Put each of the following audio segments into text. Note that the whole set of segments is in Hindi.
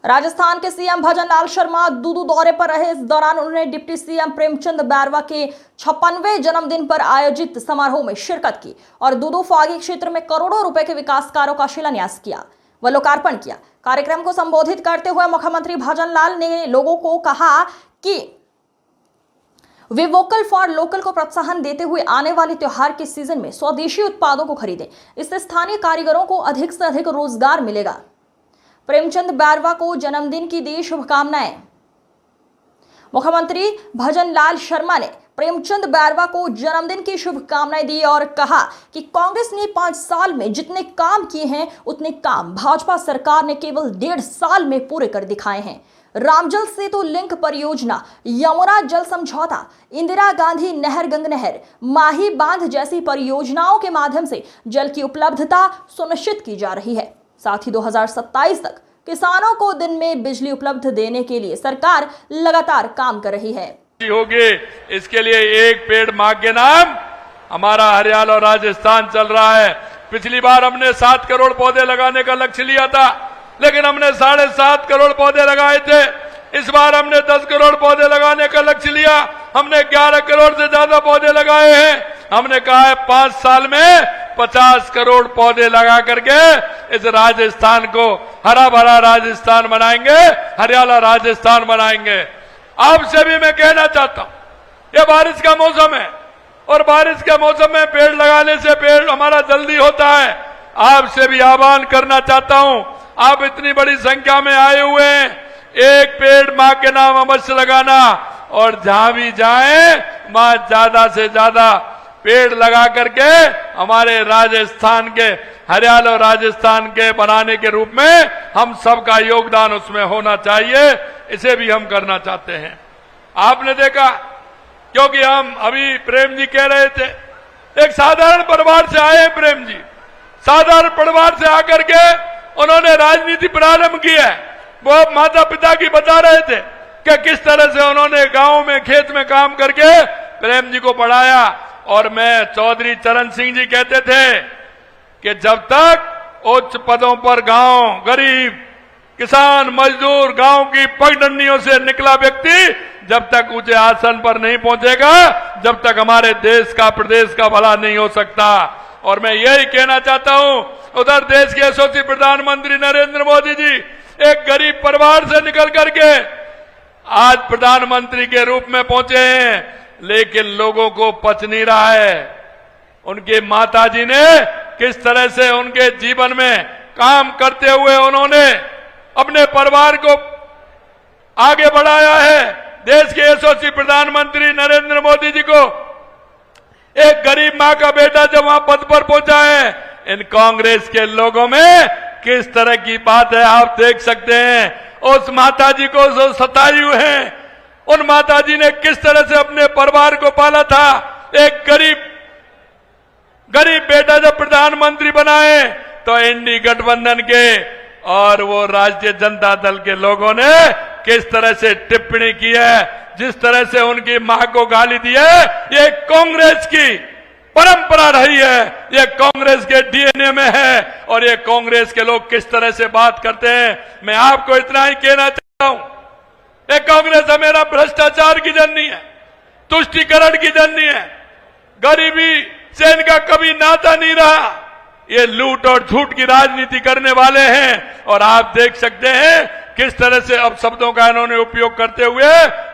राजस्थान के सीएम भजनलाल शर्मा दूदू दौरे पर रहे। इस दौरान उन्होंने डिप्टी सीएम प्रेमचंद बैरवा के 56वें जन्मदिन पर आयोजित समारोह में शिरकत की और दूदू फागी क्षेत्र में करोड़ों रुपए के विकास कार्यों का शिलान्यास किया व लोकार्पण किया। कार्यक्रम को संबोधित करते हुए मुख्यमंत्री भजनलाल ने लोगों को कहा कि वे वोकल फॉर लोकल को प्रोत्साहन देते हुए आने वाले त्योहार के सीजन में स्वदेशी उत्पादों को खरीदें। इससे स्थानीय कारीगरों को अधिक से अधिक रोजगार मिलेगा। प्रेमचंद बैरवा को जन्मदिन की दी शुभकामनाएं। मुख्यमंत्री भजनलाल शर्मा ने प्रेमचंद बैरवा को जन्मदिन की शुभकामनाएं दी और कहा कि कांग्रेस ने 5 साल में जितने काम किए हैं उतने काम भाजपा सरकार ने केवल 1.5 साल में पूरे कर दिखाए हैं। रामजल सेतु लिंक परियोजना, यमुना जल समझौता, इंदिरा गांधी नहर गंग नहर, माही बांध जैसी परियोजनाओं के माध्यम से जल की उपलब्धता सुनिश्चित की जा रही है। साथ ही 2027 तक किसानों को दिन में बिजली उपलब्ध देने के लिए सरकार लगातार काम कर रही है। होगी इसके लिए एक पेड़ मां के नाम हमारा हरियाणा और राजस्थान चल रहा है। पिछली बार हमने 7 करोड़ पौधे लगाने का लक्ष्य लिया था, लेकिन हमने 7.5 करोड़ पौधे लगाए थे। इस बार हमने 10 करोड़ पौधे लगाने का लक्ष्य लिया। हमने 11 करोड़ से ज्यादा पौधे लगाए हैं। हमने कहा है 5 साल में 50 करोड़ पौधे लगा करके इस राजस्थान को हरा भरा राजस्थान बनाएंगे, हरियाणा राजस्थान बनाएंगे। आपसे भी मैं कहना चाहता हूं, ये बारिश का मौसम है और बारिश के मौसम में पेड़ लगाने से पेड़ हमारा जल्दी होता है। आपसे भी आह्वान करना चाहता हूं, आप इतनी बड़ी संख्या में आए हुए हैं, एक पेड़ मां के नाम अवश्य लगाना और जहां भी जाएं वहां ज्यादा से ज्यादा पेड़ लगा करके हमारे राजस्थान के, हरियाणा और राजस्थान के बनाने के रूप में हम सबका योगदान उसमें होना चाहिए। इसे भी हम करना चाहते हैं। आपने देखा, क्योंकि हम अभी प्रेम जी कह रहे थे, एक साधारण परिवार से आए प्रेम जी, साधारण परिवार से आकर के उन्होंने राजनीति प्रारंभ की है। वो माता पिता की बता रहे थे कि किस तरह से उन्होंने गांव में खेत में काम करके प्रेम जी को पढ़ाया। और मैं चौधरी चरण सिंह जी कहते थे कि जब तक उच्च पदों पर गांव, गरीब, किसान, मजदूर, गांव की पगडंडियों से निकला व्यक्ति जब तक ऊंचे आसन पर नहीं पहुंचेगा, जब तक हमारे देश का, प्रदेश का भला नहीं हो सकता। और मैं यही कहना चाहता हूं, उधर देश के यशस्वी प्रधानमंत्री नरेंद्र मोदी जी एक गरीब परिवार से निकल करके आज प्रधानमंत्री के रूप में पहुंचे हैं, लेकिन लोगों को पच नहीं रहा है। उनके माताजी ने किस तरह से उनके जीवन में काम करते हुए उन्होंने अपने परिवार को आगे बढ़ाया है। देश के यशस्वी प्रधानमंत्री नरेंद्र मोदी जी को एक गरीब मां का बेटा जब वहां पद पर पहुंचा है, इन कांग्रेस के लोगों में किस तरह की बात है आप देख सकते हैं। उस माताजी को जो सताई हुए हैं, उन माताजी ने किस तरह से अपने परिवार को पाला था। एक गरीब बेटा जब प्रधानमंत्री बनाए तो एनडी गठबंधन के और वो राष्ट्रीय जनता दल के लोगों ने किस तरह से टिप्पणी की है, जिस तरह से उनकी मां को गाली दी है, ये कांग्रेस की परंपरा रही है, ये कांग्रेस के डीएनए में है। और ये कांग्रेस के लोग किस तरह से बात करते हैं, मैं आपको इतना ही कहना चाहता हूं, ये कांग्रेस हमेरा भ्रष्टाचार की जननी है, तुष्टीकरण की जननी है, गरीबी से इनका कभी नाता नहीं रहा। ये लूट और झूठ की राजनीति करने वाले हैं। और आप देख सकते हैं किस तरह से अब शब्दों का इन्होंने उपयोग करते हुए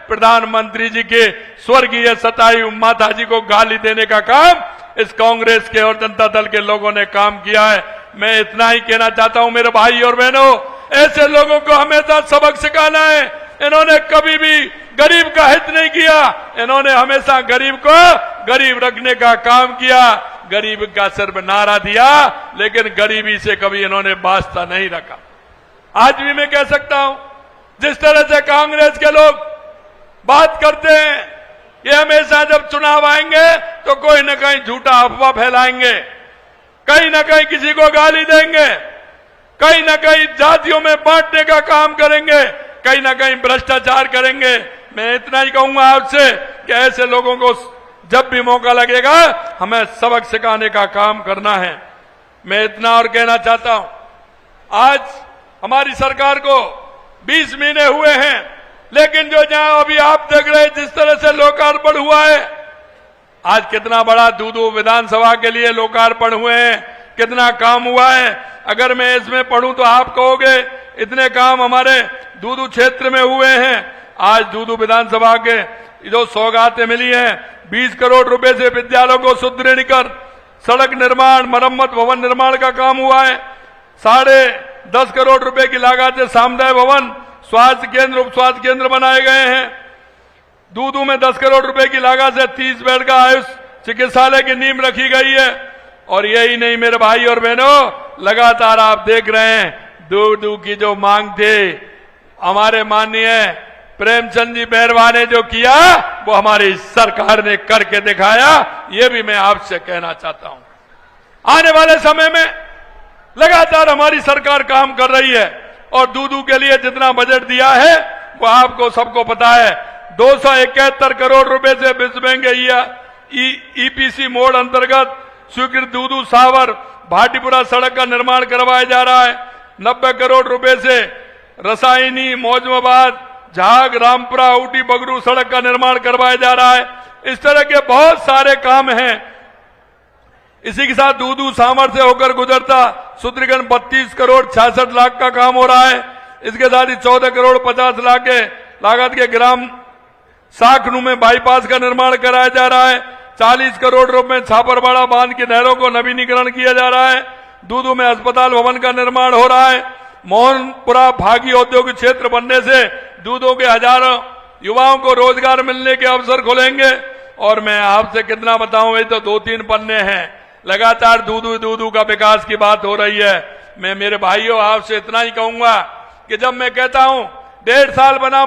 प्रधानमंत्री जी के स्वर्गीय सताई माता जी को गाली देने का काम इस कांग्रेस के और जनता दल के लोगों ने काम किया है। मैं इतना ही कहना चाहता हूं मेरे भाई और बहनों, ऐसे लोगों को हमेशा सबक सिखाना है। इन्होंने कभी भी गरीब का हित नहीं किया, इन्होंने हमेशा गरीब को गरीब रखने का काम किया, गरीब का सिर्फ नारा दिया, लेकिन गरीबी से कभी इन्होंने वास्ता नहीं रखा। आज भी मैं कह सकता हूं, जिस तरह से कांग्रेस के लोग बात करते हैं, ये हमेशा जब चुनाव आएंगे तो कोई न कहीं झूठा अफवाह फैलाएंगे, कहीं न कहीं किसी को गाली देंगे, कहीं न कहीं जातियों में बांटने का काम करेंगे, कहीं न कहीं भ्रष्टाचार करेंगे। मैं इतना ही कहूंगा आपसे कि ऐसे लोगों को जब भी मौका लगेगा हमें सबक सिखाने का काम करना है। मैं इतना और कहना चाहता हूं, आज हमारी सरकार को 20 महीने हुए हैं, लेकिन जो जहां अभी आप देख रहे हैं जिस तरह से लोकार्पण हुआ है, आज कितना बड़ा दूदू विधानसभा के लिए लोकार्पण हुए हैं, कितना काम हुआ है। अगर मैं इसमें पढ़ूं तो आप कहोगे इतने काम हमारे दूदू क्षेत्र में हुए हैं। आज दूदू विधानसभा के जो सौगातें मिली हैं, 20 करोड़ रुपए से विद्यालयों को सुदृढ़ीकरण, सड़क निर्माण, मरम्मत, भवन निर्माण का काम हुआ है। 10.5 करोड़ रुपए की लागत से सामुदायिक भवन, स्वास्थ्य केंद्र, उप स्वास्थ्य केंद्र बनाए गए हैं। दूदू में 10 करोड़ रुपए की लागत से 30 बेड का आयुष चिकित्सालय की नींव रखी गई है। और यही नहीं मेरे भाई और बहनों, लगातार आप देख रहे हैं दूदू की जो मांग थी, हमारे माननीय प्रेमचंद जी बैरवा ने जो किया वो हमारी सरकार ने करके दिखाया। ये भी मैं आपसे कहना चाहता हूं, आने वाले समय में लगातार हमारी सरकार काम कर रही है। और दूदू के लिए जितना बजट दिया है वो आपको सबको पता है, 271 करोड़ रुपए से विश्व बैंक ईपीसी मोड अंतर्गत स्वीकृत दूदू सावर भाटीपुरा सड़क का निर्माण करवाया जा रहा है। 90 करोड़ रुपए से रसायनी मौजमाबाद झाग रामपुरा ऊटी बगरू सड़क का निर्माण करवाया जा रहा है। इस तरह के बहुत सारे काम हैं। इसी के साथ दूदू सामर से होकर गुजरता सुदृढ़ीकरण 32 करोड़ 66 लाख का काम हो रहा है। इसके साथ ही 14 करोड़ 50 लाख के लागत के ग्राम साखनू में बाईपास का निर्माण कराया जा रहा है। 40 करोड़ रुपए में छापरवाड़ा बांध की नहरों को नवीनीकरण किया जा रहा है। दूदू में अस्पताल भवन का निर्माण हो रहा है। मोहनपुरा भागी औद्योगिक क्षेत्र बनने से दूदू के हजारों युवाओं को रोजगार मिलने के अवसर खुलेंगे। और मैं आपसे कितना बताऊं, ये तो 2-3 पन्ने हैं। लगातार दूदू का विकास की बात हो रही है। मैं मेरे भाइयों आपसे इतना ही कहूंगा कि जब मैं कहता हूं 1.5 साल बना